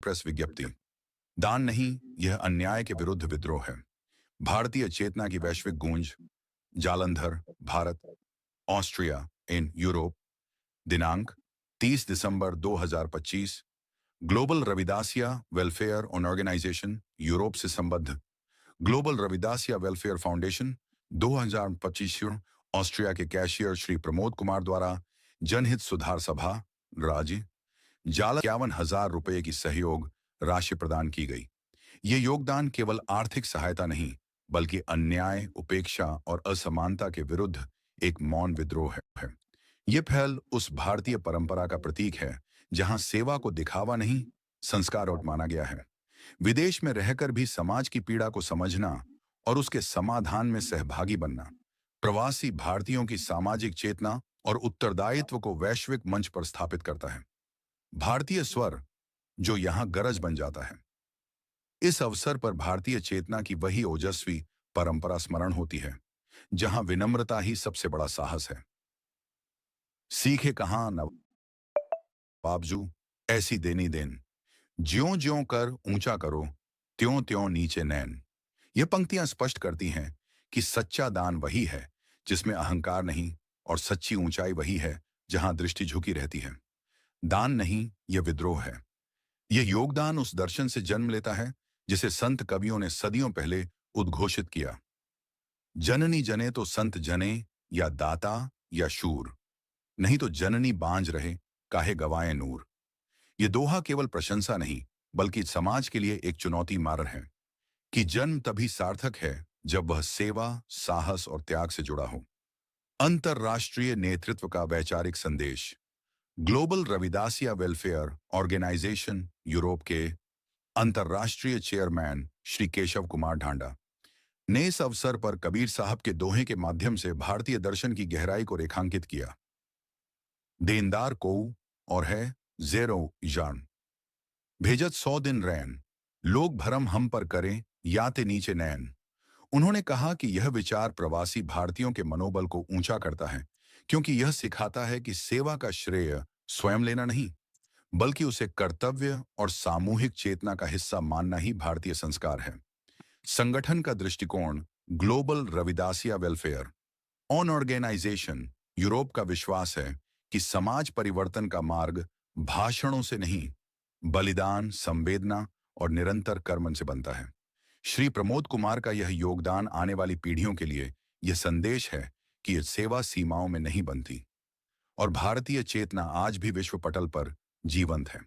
Press विज्ञप्ति। दान नहीं, यह अन्याय के विरुद्ध विद्रोह है। भारतीय चेतना की वैश्विक गूंज। Jalandhar, Bharat, Austria in Europe. दिनांक 30 दिसंबर 2025। Global Ravidasia welfare organisation Europe से संबद्ध global Ravidasia welfare foundation 2025 Austria के कैशियर श्री प्रमोद कुमार द्वारा जनहित सुधार सभा राज्य जाल 51,000 रुपये की सहयोग राशि प्रदान की गई। ये योगदान केवल आर्थिक सहायता नहीं, बल्कि अन्याय, उपेक्षा और असमानता के विरुद्ध एक मौन विद्रोह है। ये पहल उस भारतीय परंपरा का प्रतीक है जहां सेवा को दिखावा नहीं, संस्कार और माना गया है। विदेश में रहकर भी समाज की पीड़ा को समझना और उसके समाधान में सहभागी बनना प्रवासी भारतीयों की सामाजिक चेतना और उत्तरदायित्व को वैश्विक मंच पर स्थापित करता है। भारतीय स्वर जो यहां गरज बन जाता है। इस अवसर पर भारतीय चेतना की वही ओजस्वी परंपरा स्मरण होती है जहां विनम्रता ही सबसे बड़ा साहस है। सीखे कहां नवाबजू ऐसी देनी देन, ज्यों ज्यों कर ऊंचा करो, त्यों त्यों नीचे नैन। ये पंक्तियां स्पष्ट करती हैं कि सच्चा दान वही है जिसमें अहंकार नहीं, और सच्ची ऊंचाई वही है जहां दृष्टि झुकी रहती है। दान नहीं, यह विद्रोह है। यह योगदान उस दर्शन से जन्म लेता है जिसे संत कवियों ने सदियों पहले उद्घोषित किया। जननी जने तो संत जने, या दाता या शूर, नहीं तो जननी बांझ रहे, काहे गवाए नूर। ये दोहा केवल प्रशंसा नहीं, बल्कि समाज के लिए एक चुनौती मार है कि जन्म तभी सार्थक है जब वह सेवा, साहस और त्याग से जुड़ा हो। अंतरराष्ट्रीय नेतृत्व का वैचारिक संदेश। Global Ravidasia welfare organisation Europe के अंतरराष्ट्रीय चेयरमैन श्री केशव कुमार ढांडा ने इस अवसर पर कबीर साहब के दोहे के माध्यम से भारतीय दर्शन की गहराई को रेखांकित किया। देनदार को और है जेरो जान, भेजत 100 दिन रैन, लोग भरम हम पर करें, याते नीचे नैन। उन्होंने कहा कि यह विचार प्रवासी भारतीयों के मनोबल को ऊंचा करता है, क्योंकि यह सिखाता है कि सेवा का श्रेय स्वयं लेना नहीं, बल्कि उसे कर्तव्य और सामूहिक चेतना का हिस्सा मानना ही भारतीय संस्कार है। संगठन का दृष्टिकोण। Global Ravidasia welfare organisation Europe का विश्वास है कि समाज परिवर्तन का मार्ग भाषणों से नहीं, बलिदान, संवेदना और निरंतर कर्म से बनता है। श्री प्रमोद कुमार का यह योगदान आने वाली पीढ़ियों के लिए यह संदेश है कि यह सेवा सीमाओं में नहीं बनती, और भारतीय चेतना आज भी विश्व पटल पर जीवंत है।